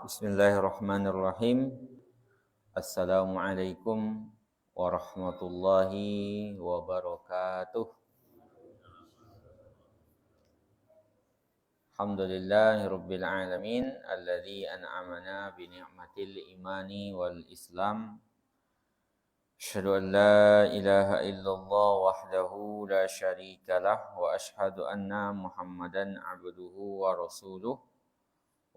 Bismillahirrahmanirrahim. Assalamualaikum warahmatullahi wabarakatuh. Alhamdulillahirabbil alamin alladzi an'amana bi ni'matil imani wal islam. Asyhadu an la ilaha illallah wahdahu la syarikalah wa asyhadu anna Muhammadan abduhu wa rasuluh.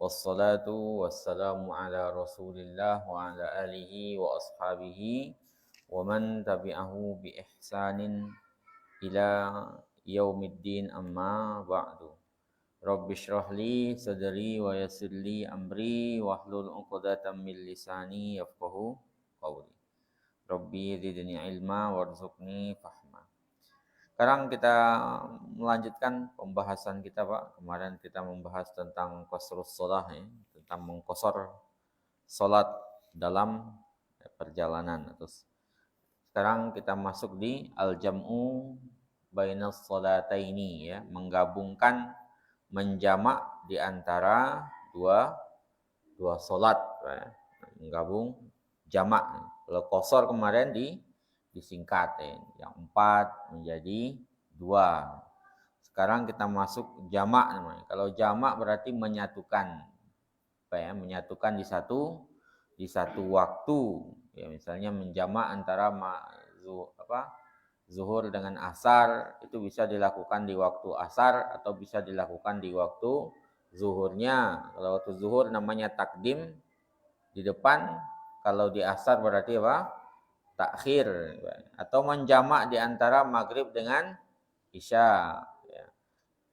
Wassalatu wassalamu ala rasulillah wa ala alihi wa ashabihi wa man tabi'ahu bi ihsanin ila yaumiddin amma ba'du. Rabbi shrah li sadri wa yassir li amri wahlul 'uqdatam min lisani yafqahu qawli. Rabbi zidni ilma warzuqni fahma. Sekarang kita melanjutkan pembahasan kita, Pak. Kemarin kita membahas tentang qasrus shalah, ya, tentang mengqasar salat dalam perjalanan. Terus sekarang kita masuk di al-jam'u bainas salataini, ya, menggabungkan, menjamak di antara dua salat, ya. Menggabung jamak. Kalau qasar kemarin disingkat, ya. Yang 4 menjadi 2. Sekarang kita masuk jamak namanya. Kalau jamak berarti menyatukan, menyatukan di satu waktu. Ya, misalnya menjamak antara zuhur dengan asar, itu bisa dilakukan di waktu asar atau bisa dilakukan di waktu zuhurnya. Kalau waktu zuhur namanya takdim di depan, kalau di asar berarti apa? Takhir. Atau menjamak di antara maghrib dengan isya, ya.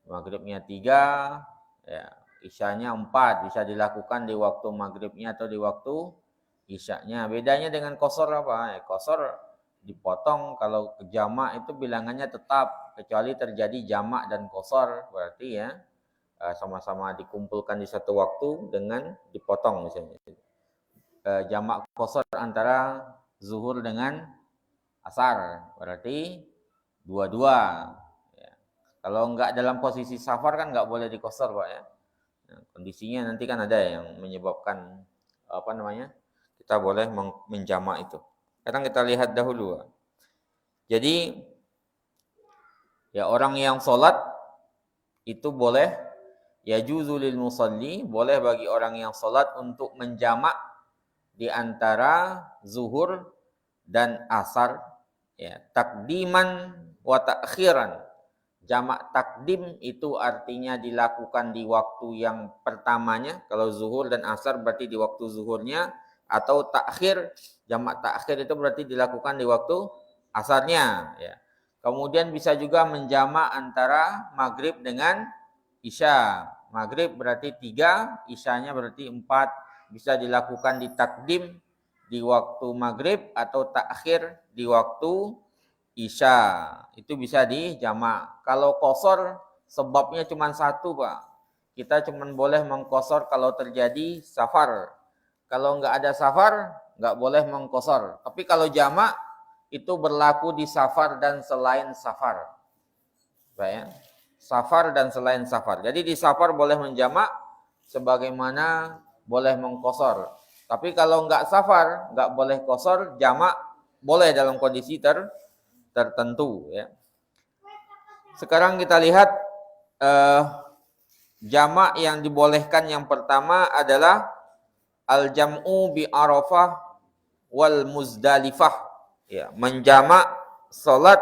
Maghribnya 3, ya, isyanya 4, bisa dilakukan di waktu maghribnya atau di waktu isyanya. Bedanya dengan qasar apa? Qasar dipotong. Kalau jamak itu bilangannya tetap, kecuali terjadi jamak dan qasar, berarti ya sama-sama dikumpulkan di satu waktu dengan dipotong misalnya. Jamak qasar antara zuhur dengan asar berarti 2-2. Ya. Kalau enggak dalam posisi safar kan enggak boleh diqasar, Pak, ya. Nah, kondisinya nanti kan ada yang menyebabkan kita boleh menjamak itu. Sekarang kita lihat dahulu. Jadi ya, orang yang sholat itu boleh, ya juzulil musalli, boleh bagi orang yang sholat untuk menjamak di antara zuhur dan asar, ya, takdiman wa ta'khiran. Jamak takdim itu artinya dilakukan di waktu yang pertamanya, kalau zuhur dan asar berarti di waktu zuhurnya, atau takhir, jamak takhir itu berarti dilakukan di waktu asarnya, ya. Kemudian bisa juga menjamak antara maghrib dengan isya. Maghrib berarti 3, isyanya berarti 4. Bisa dilakukan di takdim di waktu maghrib atau takhir di waktu isya. Itu bisa dijamak. Kalau qasar sebabnya cuma satu, Pak. Kita cuma boleh mengqasar kalau terjadi safar. Kalau enggak ada safar, enggak boleh mengqasar. Tapi kalau jamak itu berlaku di safar dan selain safar. Ya. Safar dan selain safar. Jadi di safar boleh menjamak sebagaimana boleh mengqasar. Tapi kalau enggak safar, enggak boleh qasar, jamak boleh dalam kondisi tertentu, ya. Sekarang kita lihat jamak yang dibolehkan. Yang pertama adalah al-jam'u bi Arafah wal Muzdalifah, ya, menjamak salat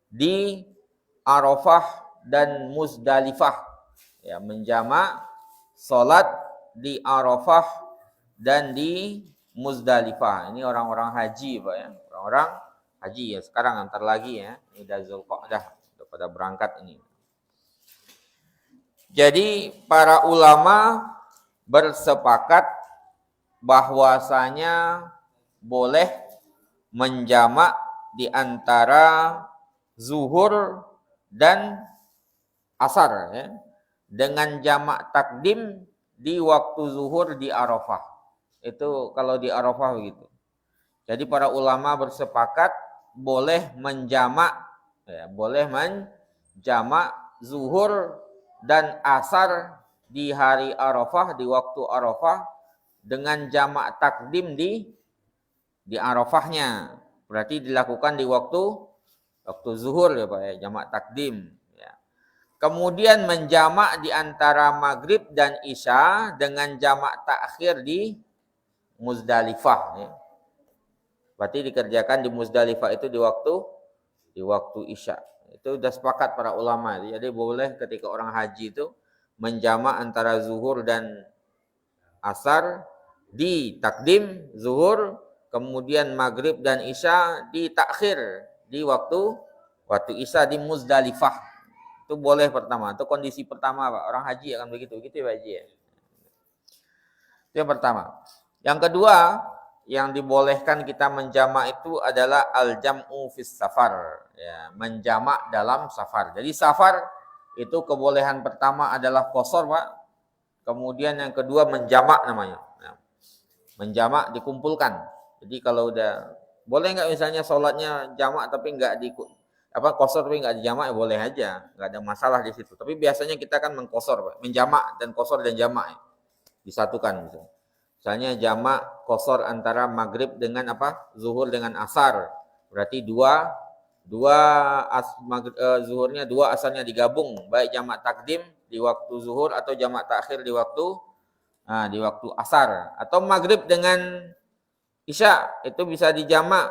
di Arafah dan Muzdalifah, ya, menjamak salat di Arafah dan di Muzdalifah. Ini orang-orang haji, Pak, ya. Orang-orang haji, ya. Sekarang antar lagi, ya. Ini udah Zulqa'dah, udah pada berangkat ini. Jadi para ulama bersepakat bahwasanya boleh menjamak di antara zuhur dan asar, ya, dengan jamak takdim di waktu zuhur di Arafah. Itu kalau di Arafah begitu. Jadi para ulama bersepakat boleh menjamak, ya, boleh menjamak zuhur dan asar di hari Arafah, di waktu Arafah, dengan jamak takdim di Arafahnya. Berarti dilakukan di waktu zuhur ya Pak ya, jamak takdim. Ya. Kemudian menjamak di antara maghrib dan isya dengan jamak takhir di Muzdalifah. Ya. Berarti dikerjakan di Muzdalifah itu di waktu isya. Itu sudah sepakat para ulama. Jadi boleh ketika orang haji itu menjamak antara zuhur dan asar di takdim zuhur, kemudian maghrib dan isya di takhir di waktu isya di Muzdalifah. Itu boleh pertama. Itu kondisi pertama Pak. Orang haji akan begitu. Gitu ya Pak Haji ya. Itu yang pertama. Yang kedua, yang dibolehkan kita menjamak itu adalah al-jam'u fis safar. Ya, menjamak dalam safar. Jadi safar itu kebolehan pertama adalah qasar Pak. Kemudian yang kedua menjamak namanya. Ya, menjamak dikumpulkan. Jadi kalau udah boleh nggak misalnya sholatnya jamak tapi nggak di qasar tapi nggak dijamak ya boleh aja, nggak ada masalah di situ. Tapi biasanya kita kan mengqasar Pak, menjamak dan qasar dan jamak ya. Disatukan misalnya. Misalnya jamak qasar antara maghrib dengan zuhur dengan asar. Berarti zuhurnya dua, asarnya digabung. Baik jamak takdim di waktu zuhur atau jamak takhir di waktu asar. Atau maghrib dengan isya itu bisa dijamak.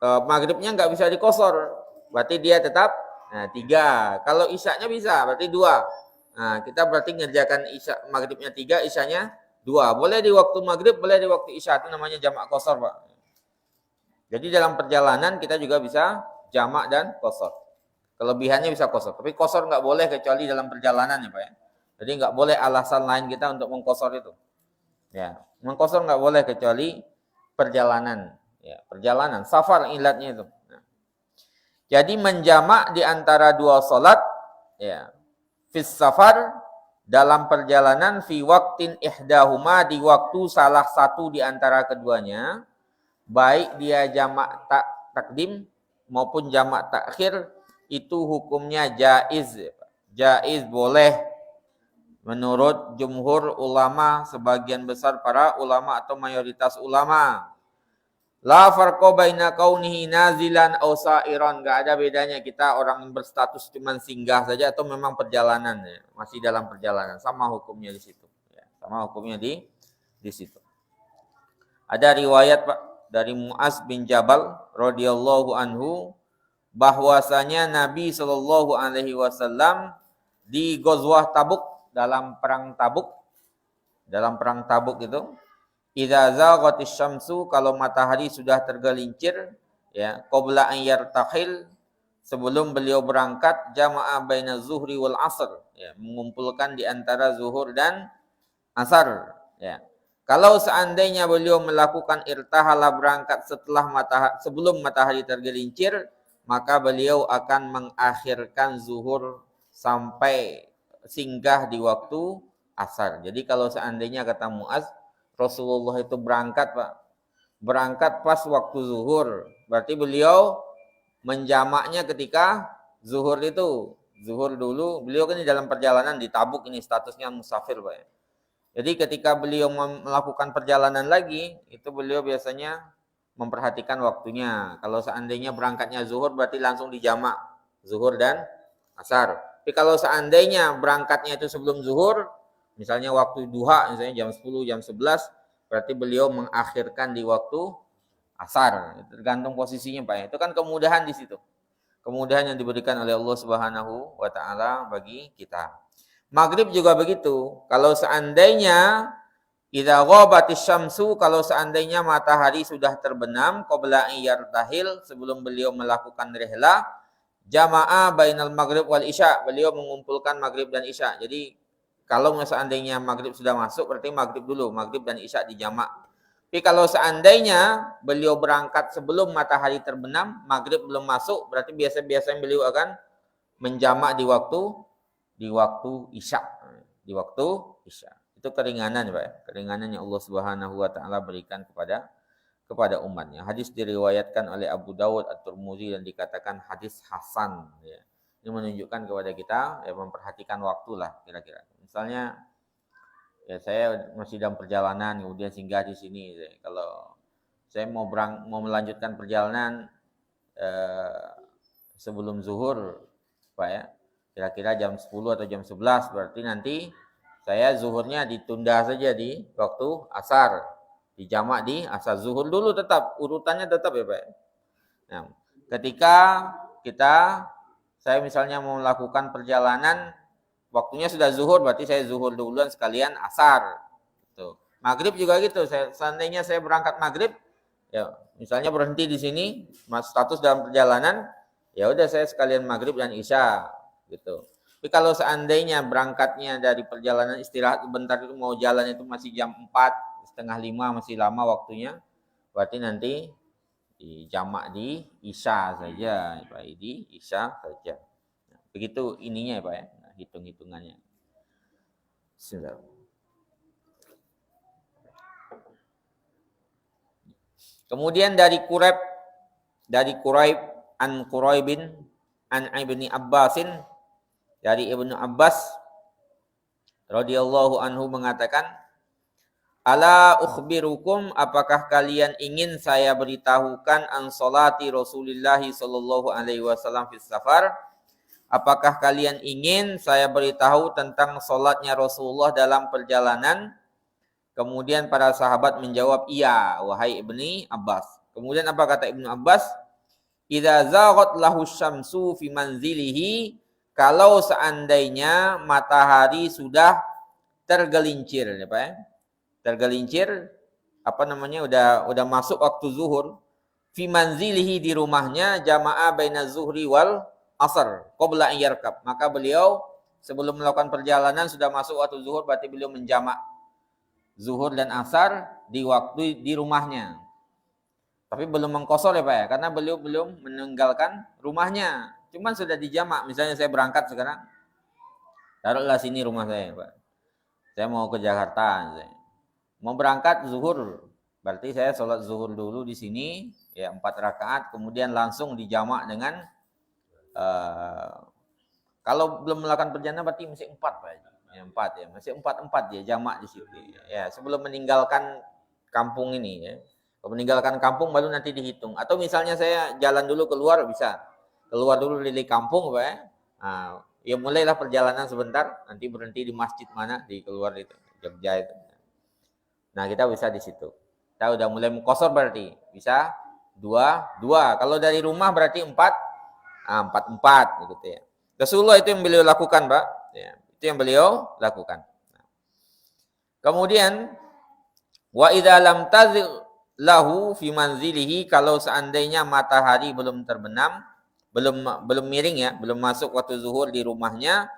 Maghribnya nggak bisa diqasar. Berarti dia tetap 3. Kalau isyanya bisa, berarti 2. Nah, kita berarti ngerjakan isya maghribnya 3, isyanya 2. Boleh di waktu maghrib, boleh di waktu isya. Itu namanya jamak qasar, Pak. Jadi dalam perjalanan kita juga bisa jamak dan qasar. Kelebihannya bisa qasar. Tapi qasar nggak boleh kecuali dalam perjalanan ya, Pak ya. Jadi nggak boleh alasan lain kita untuk mengqasar itu. Ya, mengqasar nggak boleh kecuali perjalanan. Ya, perjalanan, safar ilatnya itu. Jadi menjamak di antara dua salat ya, fis safar dalam perjalanan fi waqtin ihdahuma di waktu salah satu di antara keduanya, baik dia jamak takdim maupun jamak takhir itu hukumnya jaiz. Jaiz boleh menurut jumhur ulama, sebagian besar para ulama atau mayoritas ulama. La farqa baina kaunihi nazilan aw sa'iran, enggak ada bedanya kita orang yang berstatus cuman singgah saja atau memang perjalanan ya, masih dalam perjalanan, sama hukumnya di situ ya, sama hukumnya di situ. Ada riwayat Pak dari Muaz bin Jabal radhiyallahu anhu bahwasanya Nabi sallallahu alaihi wasallam di Ghazwah Tabuk, dalam perang Tabuk itu, idza zaghatis syamsu, kalau matahari sudah tergelincir ya, qabla an yartahil, sebelum beliau berangkat, jama'a baina zuhri wal asr ya, mengumpulkan di antara zuhur dan asar ya. Kalau seandainya beliau melakukan irtahala, berangkat sebelum matahari tergelincir, maka beliau akan mengakhirkan zuhur sampai singgah di waktu asar. Jadi kalau seandainya kata Muaz, Rasulullah itu berangkat Pak, berangkat pas waktu zuhur, berarti beliau menjamaknya ketika zuhur itu, zuhur dulu, beliau kan di dalam perjalanan di Tabuk ini statusnya musafir Pak. Jadi ketika beliau melakukan perjalanan lagi, itu beliau biasanya memperhatikan waktunya. Kalau seandainya berangkatnya zuhur, berarti langsung dijamak zuhur dan asar. Tapi kalau seandainya berangkatnya itu sebelum zuhur, misalnya waktu duha, misalnya jam 10, jam 11, berarti beliau mengakhirkan di waktu asar. Tergantung posisinya Pak. Itu kan kemudahan di situ. Kemudahan yang diberikan oleh Allah Subhanahu wa taala bagi kita. Maghrib juga begitu. Kalau seandainya idza ghabatis syamsu, kalau seandainya matahari sudah terbenam, qabla an yartahil, sebelum beliau melakukan rihlah, jama'a bainal maghrib wal isya, beliau mengumpulkan maghrib dan isya. Jadi kalau seandainya maghrib sudah masuk, berarti maghrib dulu, maghrib dan isya dijamak. Tapi kalau seandainya beliau berangkat sebelum matahari terbenam, maghrib belum masuk, berarti biasa-biasanya beliau akan menjamak di waktu isya, di waktu isya. Itu keringanan Pak, keringanan yang Allah Subhanahu wa taala berikan kepada umatnya. Hadis diriwayatkan oleh Abu Dawud, At-Tirmidzi dan dikatakan hadis hasan ya. Ini menunjukkan kepada kita ya, memperhatikan waktu lah kira-kira. Misalnya Ya saya masih dalam perjalanan, kemudian singgah di sini. Kalau saya mau melanjutkan perjalanan eh, sebelum zuhur, Pak ya. Kira-kira jam 10 atau jam 11, berarti nanti saya zuhurnya ditunda saja di waktu asar. Dijamak di asar. Zuhur dulu tetap, urutannya tetap ya Pak ya. Nah, ketika saya misalnya mau melakukan perjalanan, waktunya sudah zuhur, berarti saya zuhur duluan sekalian asar. Gitu. Maghrib juga gitu. Seandainya saya berangkat maghrib, ya misalnya berhenti di sini, status dalam perjalanan, ya udah saya sekalian maghrib dan isya, gitu. Tapi kalau seandainya berangkatnya dari perjalanan istirahat sebentar itu mau jalan itu masih jam 4, setengah 5 masih lama waktunya, berarti nanti dijamak di isya saja, Pak. Di isya saja. Begitu ininya ya Pak ya, hitung-hitungannya. Bismillah. Kemudian dari Quraib an Quraibin an Ibni Abbasin, dari Ibnu Abbas radhiyallahu anhu mengatakan, ala ukhbirukum, apakah kalian ingin saya beritahukan an salati Rasulullah sallallahu alaihi wasallam fis safar? Apakah kalian ingin saya beritahu tentang salatnya Rasulullah dalam perjalanan? Kemudian para sahabat menjawab, iya, wahai Ibni Abbas. Kemudian apa kata Ibnu Abbas? Idza zaghat lahu syamsu fi manzilihi, kalau seandainya matahari sudah tergelincir, ya Pak ya. Tergelincir apa namanya? Udah masuk waktu zuhur. Fi manzilihi, di rumahnya, jama'a baina zuhri wal asar qabla an yarkab. Maka beliau sebelum melakukan perjalanan sudah masuk waktu zuhur, berarti beliau menjamak zuhur dan asar di waktu di rumahnya. Tapi belum mengkosor ya Pak ya, karena beliau belum meninggalkan rumahnya. Cuman sudah dijamak. Misalnya saya berangkat sekarang, taruhlah sini rumah saya Pak. Saya mau ke Jakarta. Mau berangkat zuhur, berarti saya sholat zuhur dulu di sini, ya 4 rakaat, kemudian langsung dijamak dengan kalau belum melakukan perjalanan berarti masih 4 Pak. Ya, 4 ya, masih 4 ya jamak di situ. Ya, sebelum meninggalkan kampung ini ya. Kalau meninggalkan kampung baru nanti dihitung. Atau misalnya saya jalan dulu keluar, bisa. Keluar dulu dari kampung Pak ya. Nah, ya mulailah perjalanan sebentar, nanti berhenti di masjid mana di keluar itu, Jogja itu. Nah, kita bisa di situ. Kita udah mulai mengkosor berarti bisa 2. Kalau dari rumah berarti 4. 4 gitu ya. Rasulullah itu yang beliau lakukan, Pak. Ya, itu yang beliau lakukan. Kemudian wa idza lam tazil lahu fi manzilihi, kalau seandainya matahari belum terbenam, belum miring ya, belum masuk waktu zuhur di rumahnya,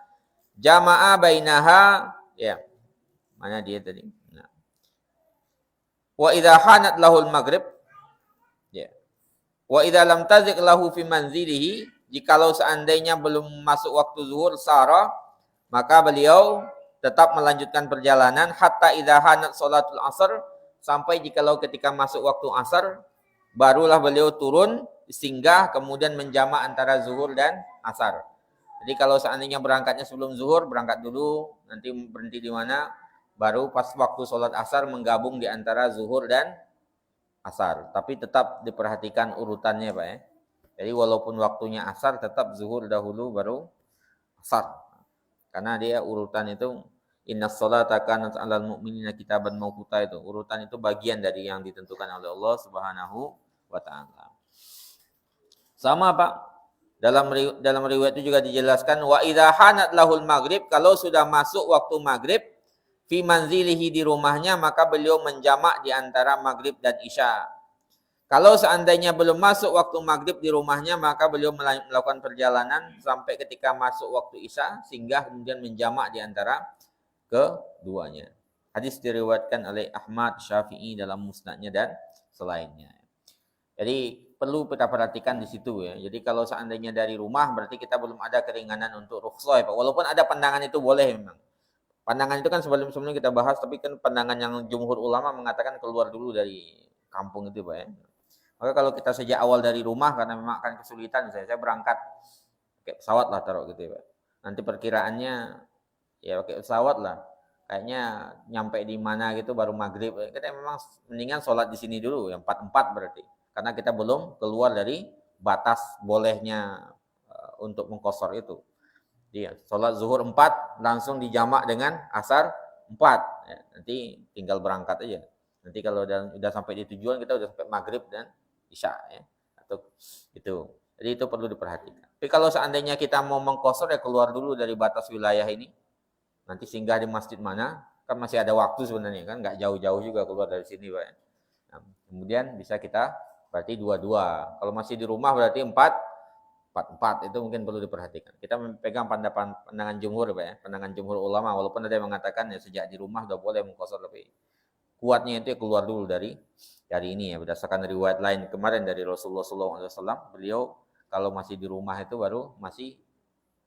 jama'a bainaha, ya. Mana dia tadi? Nah. Wa idza hanat lahul maghrib, ya. Wa idza lam tazik lahu fi manzilihi, jikalau seandainya belum masuk waktu zuhur, sara, maka beliau tetap melanjutkan perjalanan hatta idza hanat salatul asar, sampai jikalau ketika masuk waktu asar barulah beliau turun singgah kemudian menjamak antara zuhur dan asar. Jadi kalau seandainya berangkatnya sebelum zuhur, berangkat dulu, nanti berhenti di mana, baru pas waktu sholat asar menggabung di antara zuhur dan asar. Tapi tetap diperhatikan urutannya Pak ya. Jadi walaupun waktunya asar, tetap zuhur dahulu baru asar. Karena dia urutan itu, innas sholata kanat 'alal mu'minina kitaban mauquta, itu urutan itu bagian dari yang ditentukan oleh Allah Subhanahu wa taala. Sama Pak, dalam riwayat itu juga dijelaskan, wa idza hanat lahul maghrib, kalau sudah masuk waktu maghrib, fi manzilihi, di rumahnya, maka beliau menjamak di antara maghrib dan isya. Kalau seandainya belum masuk waktu maghrib di rumahnya, maka beliau melakukan perjalanan sampai ketika masuk waktu isya, sehingga kemudian menjamak di antara keduanya. Hadis diriwayatkan oleh Ahmad, Syafi'i dalam musnadnya dan selainnya. Jadi perlu kita perhatikan di situ ya. Jadi kalau seandainya dari rumah, berarti kita belum ada keringanan untuk rukhsah ya Pak. Walaupun ada pandangan itu boleh memang. Pandangan itu kan sebelum-sebelumnya kita bahas, tapi kan pandangan yang jumhur ulama mengatakan keluar dulu dari kampung itu Pak ya. Maka kalau kita sejak awal dari rumah, karena memang akan kesulitan, saya berangkat pakai pesawat lah taruh gitu ya Pak. Nanti perkiraannya ya pakai pesawat lah. kayaknya nyampe di mana gitu baru maghrib. Kita memang mendingan sholat di sini dulu, yang 4 berarti. Karena kita belum keluar dari batas bolehnya untuk mengqashar itu. Jadi sholat zuhur 4 langsung dijamak dengan asar 4. Ya, nanti tinggal berangkat aja. Nanti kalau udah sampai di tujuan kita udah sampai maghrib dan isya ya. Atau itu. Jadi itu perlu diperhatikan. Tapi kalau seandainya kita mau mengqashar ya keluar dulu dari batas wilayah ini. Nanti singgah di masjid mana, kan masih ada waktu sebenarnya kan, nggak jauh-jauh juga keluar dari sini Pak. Nah, kemudian bisa kita berarti 2-2. Kalau masih di rumah berarti 4 itu mungkin perlu diperhatikan. Kita memegang pandangan jumhur Pak ya, pandangan jumhur ulama, walaupun ada yang mengatakan ya sejak di rumah sudah boleh mengqashar, tapi kuatnya itu ya keluar dulu dari ini ya, berdasarkan riwayat lain kemarin dari Rasulullah SAW, beliau kalau masih di rumah itu baru masih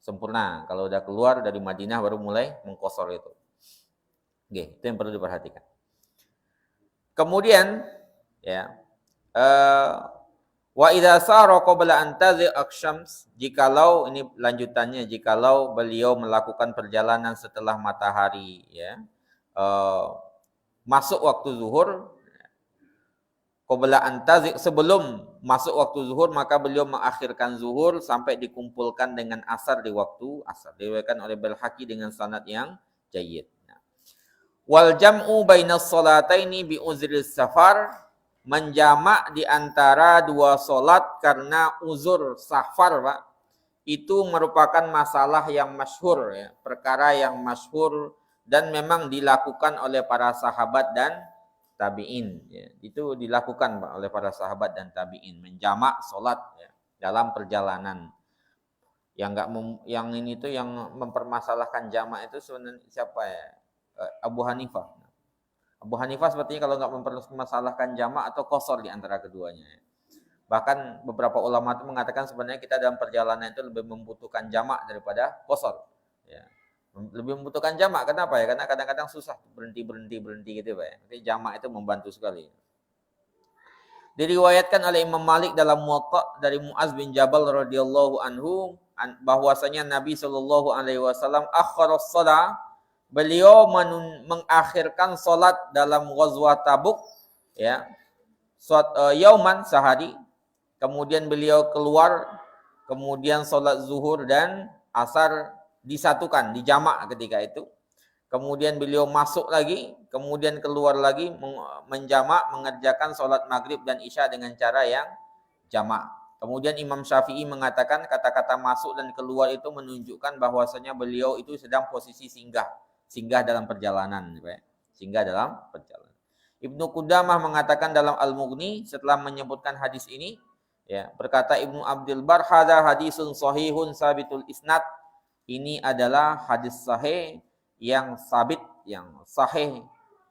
sempurna. Kalau udah keluar dari Madinah baru mulai mengqashar itu. Oke, itu yang perlu diperhatikan. Kemudian ya wa idza sara qabla an tadhi'a asy-syams, jikalau ini lanjutannya, jikalau beliau melakukan perjalanan setelah matahari ya masuk waktu zuhur, qabla an tadhi', sebelum masuk waktu zuhur maka beliau mengakhirkan zuhur sampai dikumpulkan dengan asar di waktu asar. Diriwayatkan oleh Baihaqi dengan sanad yang jayyid. Wal jam'u bainas salataini bi uzris safar, menjamak di antara dua solat karena uzur safar Pak, itu merupakan masalah yang masyhur ya, perkara yang masyhur dan memang dilakukan oleh para sahabat dan tabi'in ya. Itu dilakukan Pak oleh para sahabat dan tabi'in, menjamak solat ya, dalam perjalanan. Yang ini tuh yang mempermasalahkan jamak itu sebenarnya siapa ya? Abu Hanifah. Abu Hanifah sepertinya kalau nggak mempermasalahkan jamak atau qashar di antara keduanya. Bahkan beberapa ulama itu mengatakan sebenarnya kita dalam perjalanan itu lebih membutuhkan jamak daripada qashar. Ya. Lebih membutuhkan jamak, kenapa ya? Karena kadang-kadang susah berhenti gitu Pak ya. Jadi jamak itu membantu sekali. Diriwayatkan oleh Imam Malik dalam Muwatta dari Muaz bin Jabal radhiyallahu anhu bahwasanya Nabi sallallahu alaihi wasallam akhara shalah, beliau mengakhirkan salat dalam ghazwat Tabuk ya. Yauman, sehari. Kemudian beliau keluar, kemudian salat zuhur dan asar disatukan, dijamak ketika itu. Kemudian beliau masuk lagi, kemudian keluar lagi menjamak, mengerjakan sholat maghrib dan isya dengan cara yang jamak. Kemudian Imam Syafi'i mengatakan kata-kata masuk dan keluar itu menunjukkan bahwasanya beliau itu sedang posisi singgah dalam perjalanan. Singgah dalam perjalanan. Ibnu Qudamah mengatakan dalam Al-Mughni setelah menyebutkan hadis ini, ya, berkata Ibnu Abdul Bar, hadza hadisun sahihun sabitul isnad. Ini adalah hadis sahih yang sabit, yang sahih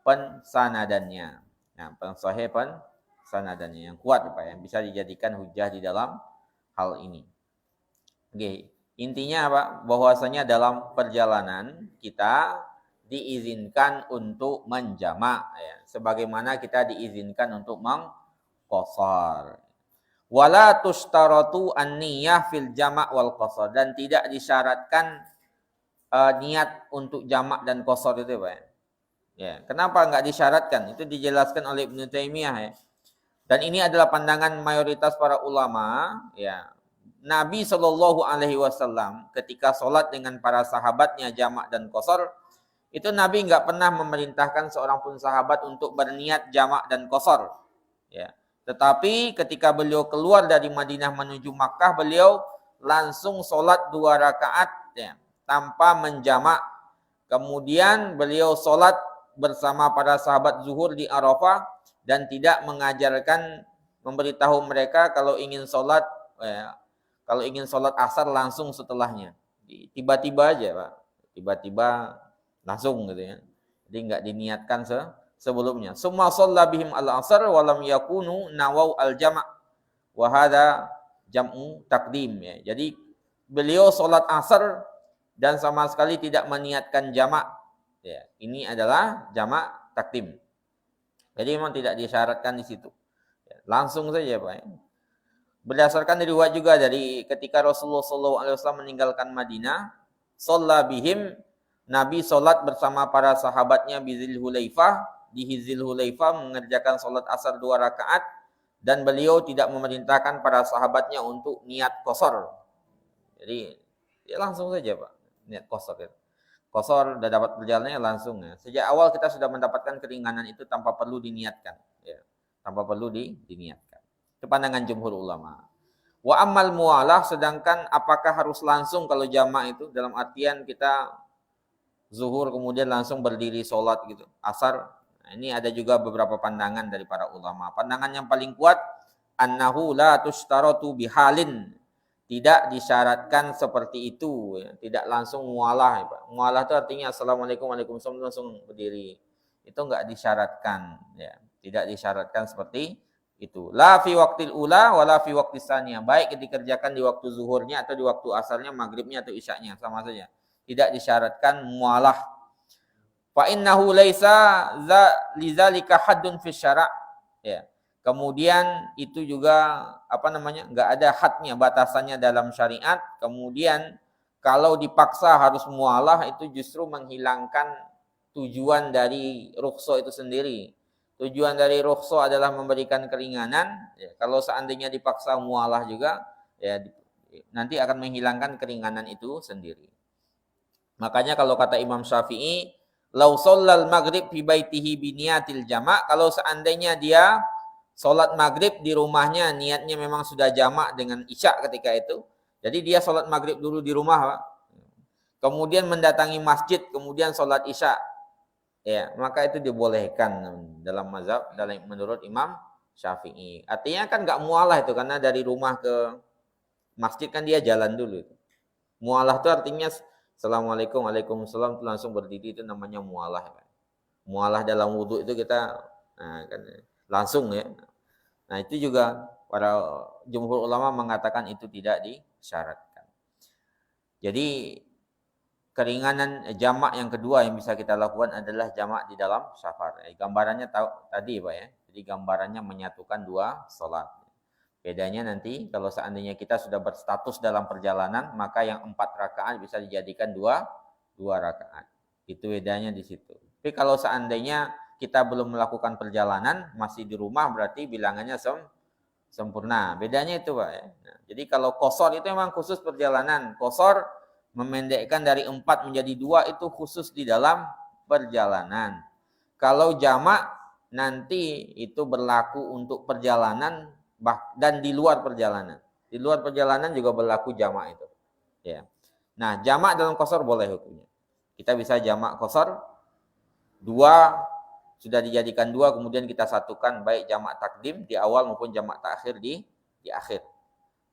pensanadannya. Nah, sahih pensanadannya yang kuat Pak, yang bisa dijadikan hujah di dalam hal ini. Oke, intinya apa? Bahwasanya dalam perjalanan kita diizinkan untuk menjamak ya, sebagaimana kita diizinkan untuk mengqashar. Wala tushtaratu an-niyah fil jama' wal qashar, dan tidak disyaratkan niat untuk jamak dan qashar itu Pak. Ya, kenapa enggak disyaratkan? Itu dijelaskan oleh Ibnu Taimiyah ya. Dan ini adalah pandangan mayoritas para ulama ya. Nabi Shallallahu alaihi wasallam ketika sholat dengan para sahabatnya jamak dan qashar, itu Nabi enggak pernah memerintahkan seorang pun sahabat untuk berniat jamak dan qashar. Ya. Tetapi ketika beliau keluar dari Madinah menuju Makkah, beliau langsung sholat 2 rakaat ya, tanpa menjamak. Kemudian beliau sholat bersama para sahabat zuhur di Arafah dan tidak mengajarkan, memberitahu mereka kalau ingin sholat asar langsung setelahnya. Tiba-tiba aja Pak, tiba-tiba langsung gitu ya. Jadi enggak diniatkan sebelumnya. Summa shalla bihim al-asr wa lam yakunu nawau al-jama' wa hadza jam'u taqdim ya. Jadi beliau sholat asar dan sama sekali tidak meniatkan jamak. Ya, ini adalah jamak takdim. Jadi memang tidak disyaratkan di situ. Ya, langsung saja Pak. Berdasarkan riwayat juga dari ketika Rasulullah SAW meninggalkan Madinah, shalla bihim Nabi sholat bersama para sahabatnya di Zulhulaifah mengerjakan sholat asar 2 rakaat dan beliau tidak memerintahkan para sahabatnya untuk niat qasar. Jadi ya langsung saja Pak, niat qasar ya. Qasar udah dapat perjalanannya langsung ya. Sejak awal kita sudah mendapatkan keringanan itu tanpa perlu diniatkan ya. Tanpa perlu diniatkan. Itu pandangan jumhur ulama. Wa ammal mualah, sedangkan apakah harus langsung kalau jamak itu dalam artian kita zuhur kemudian langsung berdiri sholat gitu, asar. Nah, ini ada juga beberapa pandangan dari para ulama. Pandangan yang paling kuat, annahu la tushtaratu bihalin, tidak disyaratkan seperti itu ya. Tidak langsung mualah ya, mualah itu artinya assalamualaikum waalaikumsalam langsung berdiri, itu enggak disyaratkan ya. Tidak disyaratkan seperti itu. La fi waqtil ula wala fi waqtis tsaniyah, baik dikerjakan di waktu zuhurnya atau di waktu asarnya, maghribnya atau isyaknya, sama saja. Tidak disyaratkan mualah. Fa innahu laisa lidzalika haddun fi syara'. Ya. Kemudian itu juga enggak ada hadnya, batasannya dalam syariat. Kemudian kalau dipaksa harus mualah itu justru menghilangkan tujuan dari rukhsah itu sendiri. Tujuan dari rukhsah adalah memberikan keringanan. Ya, kalau seandainya dipaksa mualah juga, ya nanti akan menghilangkan keringanan itu sendiri. Makanya kalau kata Imam Syafi'i, lau shallal maghrib fi baitihi bi niyatil jama', kalau seandainya dia sholat maghrib di rumahnya, niatnya memang sudah jamak dengan isya ketika itu. Jadi dia sholat maghrib dulu di rumah, Pak. Kemudian mendatangi masjid, kemudian sholat isya. Ya, maka itu dibolehkan dalam mazhab, menurut Imam Syafi'i. Artinya kan nggak mualah itu, karena dari rumah ke masjid kan dia jalan dulu. Mualah itu artinya assalamualaikum, waalaikumsalam langsung berdiri, itu namanya mualah. Mualah dalam wudhu itu kita kan, langsung ya. Nah itu juga para jumhur ulama mengatakan itu tidak disyaratkan. Jadi keringanan jamak yang kedua yang bisa kita lakukan adalah jamak di dalam safar. Gambarannya tadi Pak ya. Jadi gambarannya menyatukan 2 sholat. Bedanya nanti kalau seandainya kita sudah berstatus dalam perjalanan, maka yang 4 rakaat bisa dijadikan 2 rakaat. Itu bedanya di situ. Tapi kalau seandainya kita belum melakukan perjalanan, masih di rumah, berarti bilangannya sempurna. Bedanya itu Pak ya. Nah, jadi kalau qasar itu memang khusus perjalanan. Qasar memendekkan dari 4 menjadi 2 itu khusus di dalam perjalanan. Kalau jamak nanti itu berlaku untuk perjalanan dan di luar perjalanan. Di luar perjalanan juga berlaku jamak itu. Ya. Nah, jamak dalam qasar boleh hukumnya. Kita bisa jamak qasar 2 sudah dijadikan 2, kemudian kita satukan baik jamak takdim di awal maupun jamak takhir di akhir.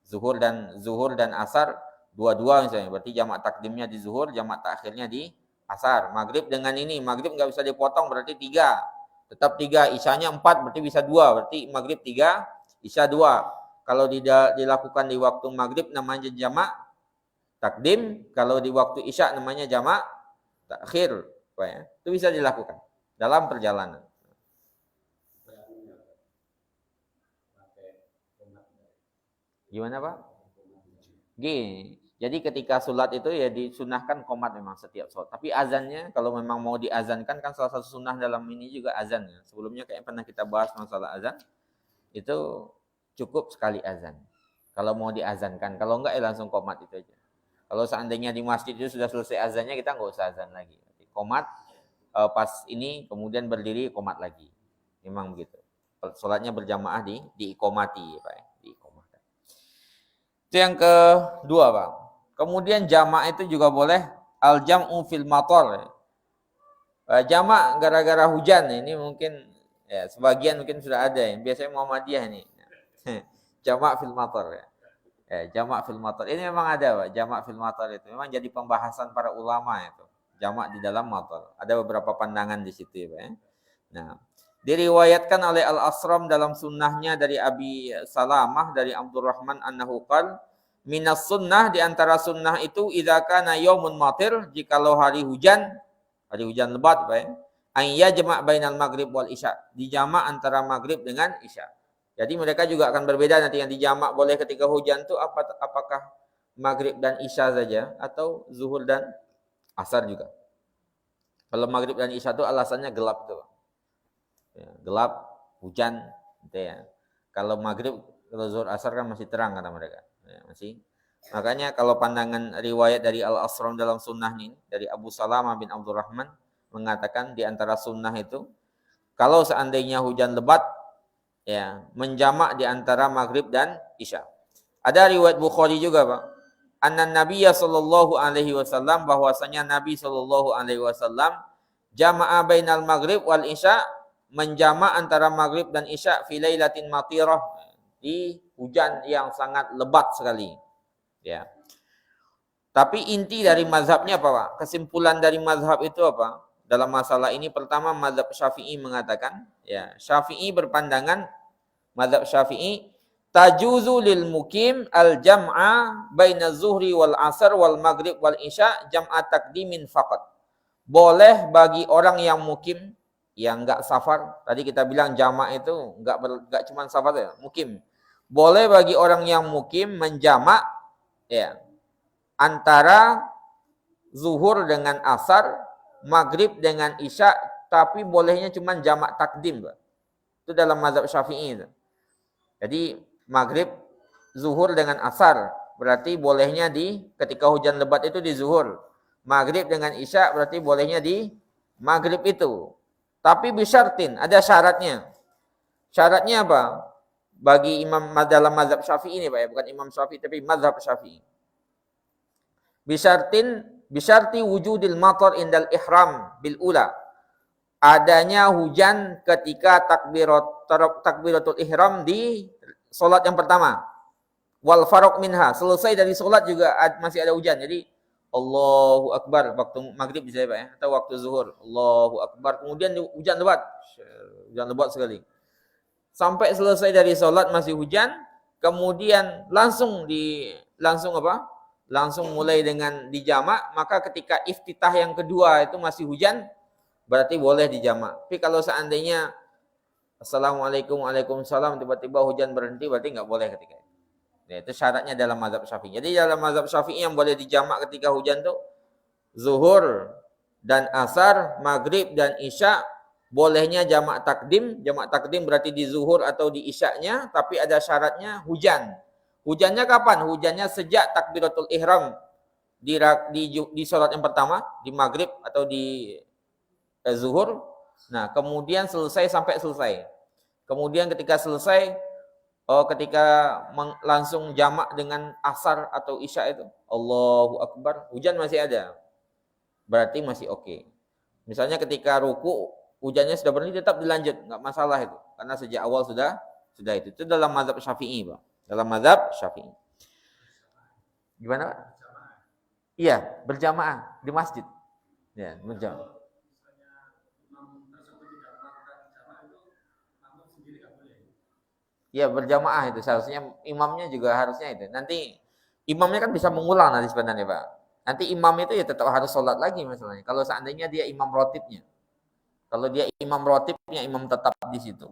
Zuhur dan asar 2 misalnya. Berarti jamak takdimnya di zuhur, jamak takhirnya di asar. Maghrib dengan ini, maghrib enggak bisa dipotong berarti 3. Tetap 3, isyanya 4 berarti bisa 2. Berarti maghrib 3, isya 2. Kalau dilakukan di waktu maghrib namanya jamak takdim, kalau di waktu isya namanya jamak takhir. Ya. Itu bisa dilakukan dalam perjalanan. Gimana Pak? Gini. Jadi ketika sholat itu ya disunahkan qomat memang setiap sholat. Tapi azannya kalau memang mau diazankan kan salah satu sunnah dalam ini juga azannya. Sebelumnya kayak pernah kita bahas masalah azan. Itu cukup sekali azan. Kalau mau diazankan. Kalau enggak ya langsung qomat itu aja. Kalau seandainya di masjid itu sudah selesai azannya, kita enggak usah azan lagi. Qomat pas ini kemudian berdiri qomat lagi. Memang begitu. Sholatnya berjamaah diikomati Pak ya. Diikomati. Itu yang kedua Pak. Kemudian jamak itu juga boleh al-jam'u fil matar. Jamak gara-gara hujan ini mungkin ya sebagian mungkin sudah ada ya. Biasanya Muhammadiyah ini. Jamak fil matar ya. Jamak fil matar. Ini memang ada Pak, jamak fil matar itu. Memang jadi pembahasan para ulama itu. Jamak di dalam matar. Ada beberapa pandangan di situ ya Pak ya. Nah, diriwayatkan oleh Al-Asram dalam sunnahnya dari Abi Salamah dari Abdurrahman annahu qala minas sunnah, di antara sunnah itu idza kana yaumun matir, jikalau hari hujan lebat Pak ya, ayya jama' bainal maghrib wal isya, dijamak antara maghrib dengan isya. Jadi mereka juga akan berbeda nanti, yang dijamak boleh ketika hujan itu apakah maghrib dan isya saja atau zuhur dan asar juga. Kalau maghrib dan isya itu alasannya gelap tuh. Ya, gelap, hujan, gitu ya. Kalau maghrib, kalau zuhur asar kan masih terang kata mereka. Ya, masih. Makanya kalau pandangan riwayat dari Al-Asram dalam sunnah ini, dari Abu Salamah bin Abdurrahman, mengatakan di antara sunnah itu, kalau seandainya hujan lebat, ya menjamak di antara maghrib dan isya. Ada riwayat Bukhari juga, Pak. Anna Nabiyya sallallahu alaihi wasallam, bahwasanya Nabi sallallahu alaihi wasallam jama'a bainal maghrib wal isya, menjamak antara maghrib dan isya fi lailatin matirah, di hujan yang sangat lebat sekali. Ya. Tapi inti dari mazhabnya apa, Pak? Kesimpulan dari mazhab itu apa? Dalam masalah ini pertama mazhab Syafi'i mengatakan, ya, Syafi'i berpandangan, mazhab Syafi'i, tajuzu lil mukim al jam'a baina zuhri wal asar wal maghrib wal isya jam'a takdimin faqat. Boleh bagi orang yang mukim, yang enggak safar, tadi kita bilang jamak itu enggak cuma safar ya, mukim. Boleh bagi orang yang mukim menjamak, ya, antara zuhur dengan asar, maghrib dengan isya, tapi bolehnya cuma jamak takdim, Pak. Itu dalam mazhab Syafi'i itu. Jadi maghrib zuhur dengan asar, berarti bolehnya di ketika hujan lebat itu di zuhur. Maghrib dengan isya berarti bolehnya di maghrib itu. Tapi bisyartin, ada syaratnya. Syaratnya apa? Bagi imam dalam mazhab Syafi'i ini, Pak, ya, bukan Imam Syafi'i tapi mazhab Syafi'i. Bisyarti wujudil matar indal ihram bil ula. Adanya hujan ketika takbiratul ihram di solat yang pertama. Wal faraq minha, selesai dari solat juga masih ada hujan. Jadi Allahu Akbar waktu maghrib bisa, Pak, ya, atau waktu zuhur. Allahu Akbar. Kemudian hujan lebat. Hujan lebat sekali. Sampai selesai dari solat masih hujan, kemudian langsung apa? Langsung mulai dengan dijamak, maka ketika iftitah yang kedua itu masih hujan, berarti boleh dijamak. Tapi kalau seandainya Assalamualaikum waalaikumsalam tiba-tiba hujan berhenti, berarti nggak boleh ketika itu. Ya, itu syaratnya dalam mazhab Syafi'i. Jadi dalam mazhab Syafi'i yang boleh dijamak ketika hujan tuh zuhur dan asar, maghrib dan isya, bolehnya jamak takdim. Jamak takdim berarti di zuhur atau di isyanya, tapi ada syaratnya hujan. Hujannya kapan? Hujannya sejak takbiratul ihram di sholat yang pertama, di maghrib atau di zuhur. Nah, kemudian selesai sampai selesai. Kemudian ketika selesai, ketika langsung jamak dengan asar atau isya itu, Allahu Akbar, hujan masih ada. Berarti masih oke. Misalnya ketika ruku, hujannya sudah berhenti, tetap dilanjut, nggak masalah itu. Karena sejak awal sudah itu. Itu dalam mazhab Syafi'i, Pak. Dalam mazhab Syafi'i. Gimana, Pak? Iya, berjamaah di masjid. Ya, berjamaah. Ya, berjamaah itu seharusnya imamnya juga harusnya itu. Nanti imamnya kan bisa mengulang nanti sebenarnya, Pak. Nanti imam itu ya tetap harus sholat lagi misalnya. Kalau seandainya dia imam rotibnya. Kalau dia imam rotibnya, imam tetap di situ.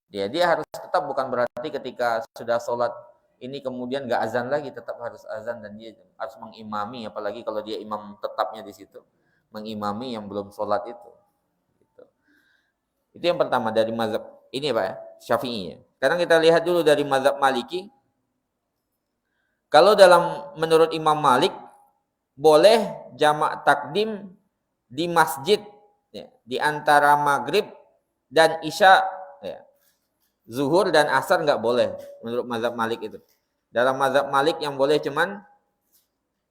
Dia harus tetap, bukan berarti ketika sudah sholat ini kemudian nggak azan lagi, tetap harus azan dan dia harus mengimami, apalagi kalau dia imam tetapnya di situ, mengimami yang belum sholat itu. Gitu. Itu yang pertama dari mazhab ini, Pak, ya, Syafi'i. Sekarang kita lihat dulu dari mazhab Maliki. Kalau menurut Imam Malik boleh jamak takdim di masjid, ya, di antara maghrib dan isya, ya. Zuhur dan asar nggak boleh menurut mazhab Malik itu. Dalam mazhab Malik yang boleh cuman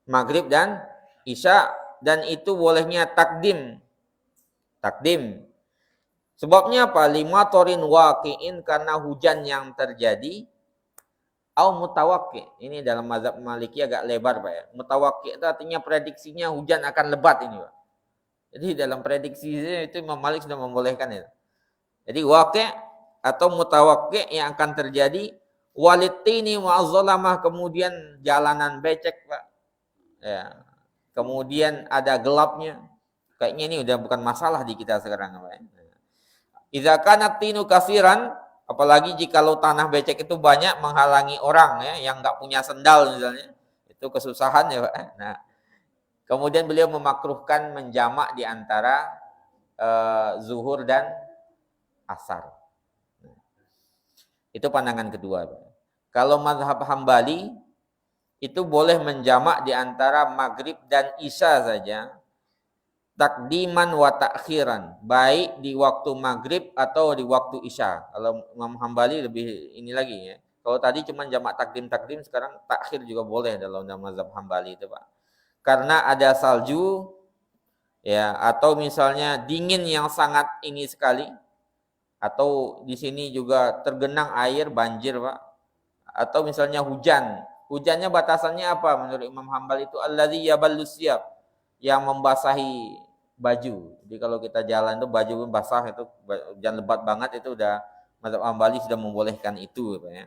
maghrib dan isya, dan itu bolehnya takdim. Sebabnya apa? Lima torin waqi'in, karena hujan yang terjadi. Au mutawakki. Ini dalam mazhab Maliki agak lebar, Pak, ya. Mutawakki itu artinya prediksinya hujan akan lebat ini, Pak. Jadi dalam prediksi itu Imam Malik sudah membolehkan itu. Jadi waqi' atau mutawakki yang akan terjadi, walitini wa'azzalamah, kemudian jalanan becek, Pak. Ya. Kemudian ada gelapnya. Kayaknya ini udah bukan masalah di kita sekarang, Pak. Idza kanat tinu kasiran, apalagi jikalau tanah becek itu banyak menghalangi orang, ya, yang enggak punya sendal misalnya. Itu kesusahan, ya, Pak. Nah, Kemudian beliau memakruhkan menjamak di antara zuhur dan asar. Itu pandangan kedua. Kalau mazhab Hambali itu boleh menjamak di antara maghrib dan isya saja, takdiman wa takhiran, baik di waktu maghrib atau di waktu isya. Kalau Imam Hambali lebih ini lagi ya. Kalau tadi cuma jamak takdim, sekarang takhir juga boleh dalam mazhab Hambali itu, Pak. Karena ada salju ya, atau misalnya dingin yang sangat ini sekali, atau di sini juga tergenang air banjir, Pak. Atau misalnya hujan. Hujannya batasannya apa menurut Imam Hambali itu alladzi yaballu siyab, yang membasahi baju. Jadi kalau kita jalan itu baju basah, itu hujan lebat banget, itu udah mazhab Hambali sudah membolehkan itu ya.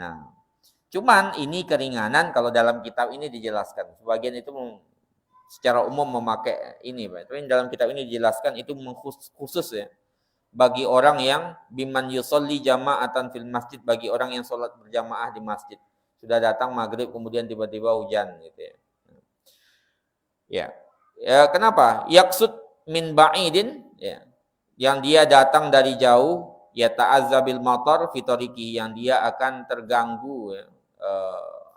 Nah, cuman ini keringanan kalau dalam kitab ini dijelaskan. Sebagian itu secara umum memakai ini, Pak. Tapi dalam kitab ini dijelaskan itu khusus ya. Bagi orang yang biman yusolli jama'atan fil masjid, bagi orang yang sholat berjamaah di masjid. Sudah datang maghrib kemudian tiba-tiba hujan gitu ya. Ya, kenapa? Yaksud min ba'idin ya. Yang dia datang dari jauh, ya ta'azzabil matar fi tariqi, yang dia akan terganggu ya.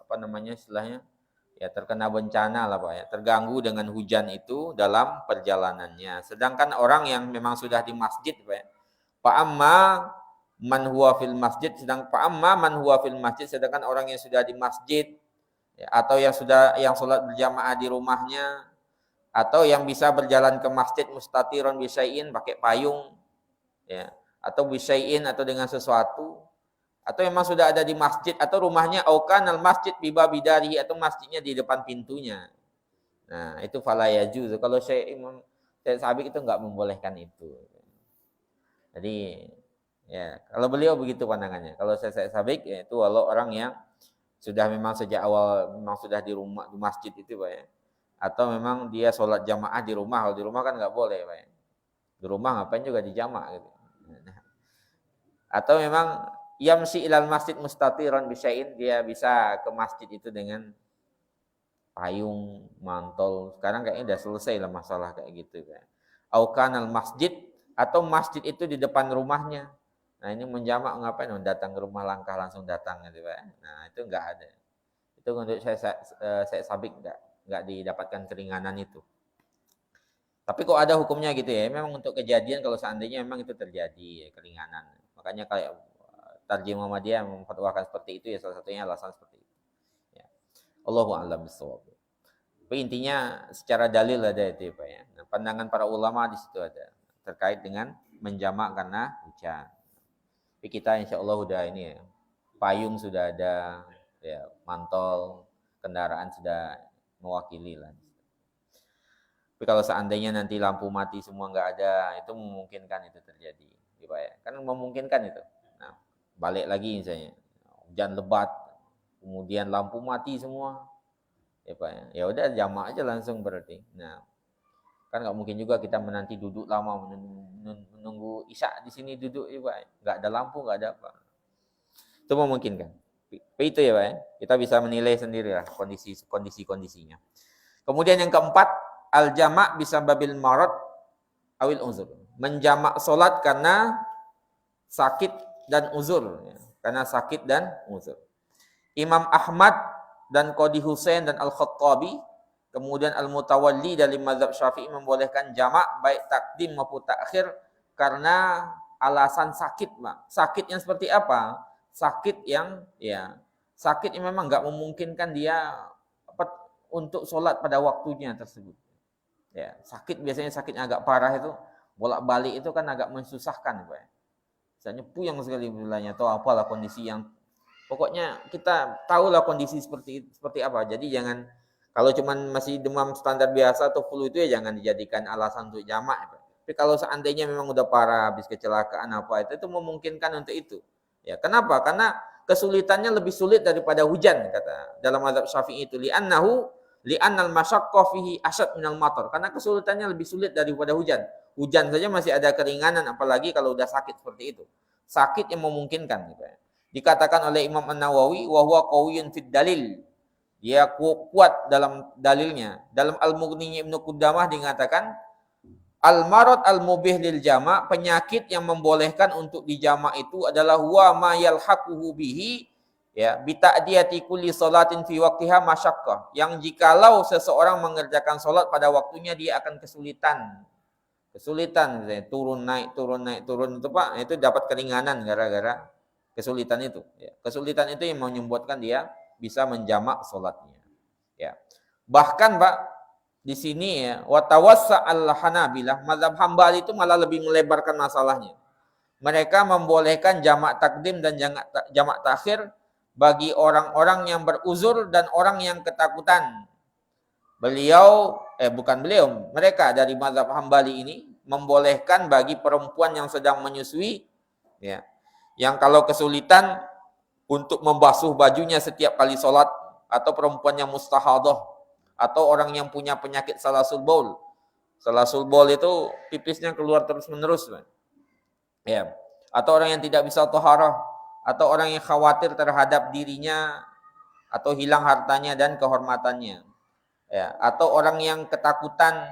Apa namanya istilahnya? Ya terkena bencana lah Pak ya. Terganggu dengan hujan itu dalam perjalanannya. Sedangkan orang yang memang sudah di masjid Pak ya. Fa'amma man huwa fil masjid, sedangkan orang yang sudah di masjid ya, atau yang sholat berjamaah di rumahnya, atau yang bisa berjalan ke masjid mustatiron bisyai'in, pakai payung ya, atau bisyai'in atau dengan sesuatu, atau memang sudah ada di masjid atau rumahnya aukan al masjid biba bidarihi, atau masjidnya di depan pintunya. Nah, itu fala yajuz. Kalau Syekh Sabiq itu enggak membolehkan itu. Jadi ya, kalau beliau begitu pandangannya. Kalau Syekh Sabiq ya, itu walau orang yang sudah memang sejak awal memang sudah di rumah di masjid itu Pak ya. Atau memang dia sholat jamaah di rumah. Kalau di rumah kan enggak boleh Pak ya. Di rumah ngapain juga di jamaah gitu. Atau memang yamsi ilal masjid mustatiran bisya'in, dia bisa ke masjid itu dengan payung, mantel. Sekarang kayaknya udah selesai lah masalah kayak gitu Pak. Aukanal masjid, atau masjid itu di depan rumahnya. Nah, ini menjamak ngapain? Datang ke rumah langkah langsung datang gitu Pak. Nah, itu enggak ada. Itu untuk saya Sabiq enggak didapatkan keringanan itu. Tapi kok ada hukumnya gitu ya. Memang untuk kejadian kalau seandainya memang itu terjadi ya, keringanan. Makanya kayak Tarjim Muhammadiyah memfatwakan seperti itu ya, salah satunya alasan seperti itu. Ya. Allahu a'lam bishawab. Tapi intinya secara dalil ada itu Pak ya. Nah, pandangan para ulama di situ ada terkait dengan menjamak karena hujan. Tapi kita insya Allah udah ini ya, payung sudah ada, ya mantel, kendaraan sudah mewakili lah. Tapi kalau seandainya nanti lampu mati semua nggak ada, itu memungkinkan itu terjadi, ya Pak ya. Kan memungkinkan itu. Nah, balik lagi misalnya, hujan lebat, kemudian lampu mati semua, ya Pak ya. Ya udah jamak aja langsung berarti. Nah, kan nggak mungkin juga kita menanti duduk lama menunggu isya di sini duduk ya Pak. Nggak ada lampu, nggak ada apa. Itu memungkinkan. Tapi itu ya Pak ya. Kita bisa menilai sendiri lah kondisinya. Kemudian yang keempat, al-jama' bisa babil marad awil uzur. Menjamak solat karena sakit dan uzur. Karena sakit dan uzur. Imam Ahmad dan Qadi Husain dan Al-Khattabi, kemudian Al-Mutawalli dari mazhab Syafi'i membolehkan jamak baik takdim maupun takhir karena alasan sakit, Pak. Sakit yang seperti apa? Sakit yang memang enggak memungkinkan dia untuk sholat pada waktunya tersebut. Ya, biasanya sakitnya agak parah itu, bolak-balik itu kan agak mensusahkan, Pak. Misalnya puyeng sekali bilangnya atau apalah kondisi yang pokoknya kita tahulah kondisi seperti apa. Jadi jangan, kalau cuman masih demam standar biasa atau flu itu ya jangan dijadikan alasan untuk jamak. Tapi kalau seandainya memang udah parah, habis kecelakaan apa itu memungkinkan untuk itu. Ya, kenapa? Karena kesulitannya lebih sulit daripada hujan, kata dalam mazhab Syafi'i itu, li'annal masyaqqah fihi asyad minal matar. Karena kesulitannya lebih sulit daripada hujan. Hujan saja masih ada keringanan, apalagi kalau udah sakit seperti itu. Sakit yang memungkinkan gitu ya. Dikatakan oleh Imam An-Nawawi wa huwa qawiyyun fid dalil. Dia kuat dalam dalilnya. Dalam Al-Mughni Ibnu Qudamah dikatakan al-marad al-mubih lil jama', penyakit yang membolehkan untuk dijamak itu adalah huwa ma yalhaquhu bihi ya bi ta'diyati kulli salatin fi waqtiha masyaqqah. Yang jikalau seseorang mengerjakan salat pada waktunya dia akan kesulitan. Kesulitan misalnya turun itu Pak, itu dapat keringanan gara-gara kesulitan itu ya. Kesulitan itu yang menyebabkan dia bisa menjamak salatnya. Ya. Bahkan Pak di sini ya, wa tawassa'al Hanabilah, mazhab Hambali itu malah lebih melebarkan masalahnya. Mereka membolehkan jamak takdim dan jamak takhir bagi orang-orang yang beruzur dan orang yang ketakutan. Mereka dari mazhab Hambali ini membolehkan bagi perempuan yang sedang menyusui ya, yang kalau kesulitan untuk membasuh bajunya setiap kali sholat, atau perempuan yang mustahadah, atau orang yang punya penyakit salasul baul. Salasul baul itu pipisnya keluar terus-menerus. Ya. Atau orang yang tidak bisa taharah, atau orang yang khawatir terhadap dirinya atau hilang hartanya dan kehormatannya. Ya, atau orang yang ketakutan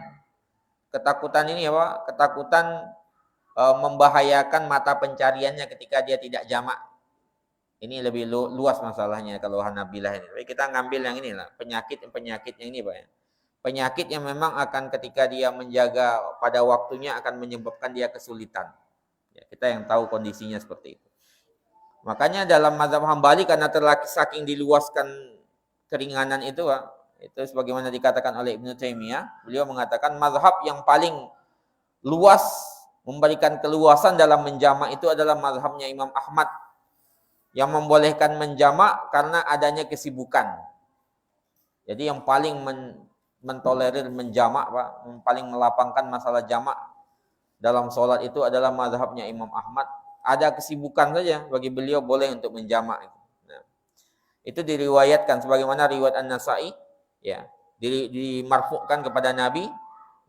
ini apa? Ketakutan membahayakan mata pencariannya ketika dia tidak jamak. Ini lebih luas masalahnya kalau Hanabilah ini. Tapi kita ngambil yang inilah, penyakit yang ini Pak ya. Penyakit yang memang akan ketika dia menjaga pada waktunya akan menyebabkan dia kesulitan. Ya, kita yang tahu kondisinya seperti itu. Makanya dalam mazhab Hambali karena saking diluaskan keringanan itu Pak, itu sebagaimana dikatakan oleh Ibnu Taimiyah, beliau mengatakan mazhab yang paling luas memberikan keluasan dalam menjamak itu adalah mazhabnya Imam Ahmad, yang membolehkan menjamak karena adanya kesibukan. Jadi yang paling mentolerir menjamak Pak, yang paling melapangkan masalah jamak dalam sholat itu adalah mazhabnya Imam Ahmad. Ada kesibukan saja bagi beliau boleh untuk menjamak. Nah, itu diriwayatkan sebagaimana riwayat An-Nasa'i ya, dimarfu'kan kepada Nabi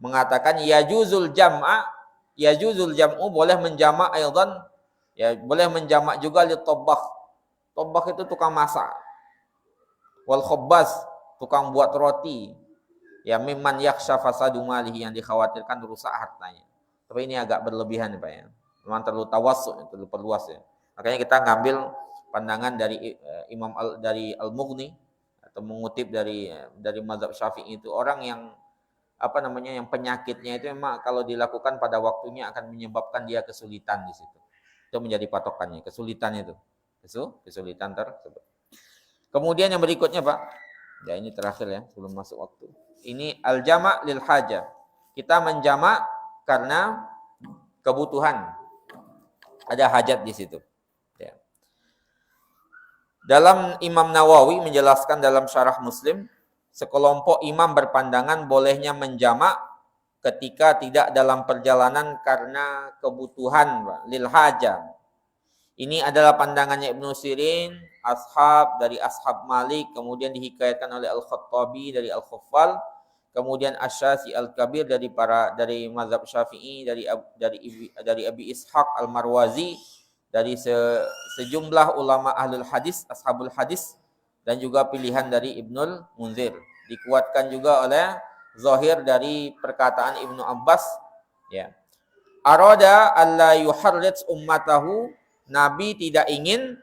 mengatakan yajuzul jam'u boleh menjamak aidan. Ya, boleh menjamak juga li tobbakh. Tobbakh itu tukang masak. Wal khabbaz, tukang buat roti. Ya, mimman yakhsha fasadu malihi, yang dikhawatirkan rusak hartanya. Tapi ini agak berlebihan Pak ya. Memang terlalu tawassu, terlalu perluas ya. Makanya kita ngambil pandangan dari dari Al-Mughni atau mengutip dari mazhab Syafi'i itu, orang yang yang penyakitnya itu memang kalau dilakukan pada waktunya akan menyebabkan dia kesulitan di situ. Itu menjadi patokannya, kesulitan itu. Kesulitan tersebut. Kemudian yang berikutnya Pak, ya ini terakhir ya sebelum masuk waktu. Ini al-jama' lil haja. Kita menjamak karena kebutuhan. Ada hajat di situ. Ya. Dalam Imam Nawawi menjelaskan dalam Syarah Muslim, sekelompok imam berpandangan bolehnya menjamak ketika tidak dalam perjalanan karena kebutuhan lil haja. Ini adalah pandangannya Ibnu Sirin, dari ashab Malik, kemudian dihikayatkan oleh Al-Khattabi dari Al-Khuffal, kemudian Asy-Syafi'i Al-Kabir dari mazhab Syafi'i, dari Abi Ishaq Al-Marwazi, dari sejumlah ulama ahlul hadis, ashabul hadis, dan juga pilihan dari Ibnul Munzir. Dikuatkan juga oleh zahir dari perkataan Ibnu Abbas ya. Arada alla yuharrij ummatahu, Nabi tidak ingin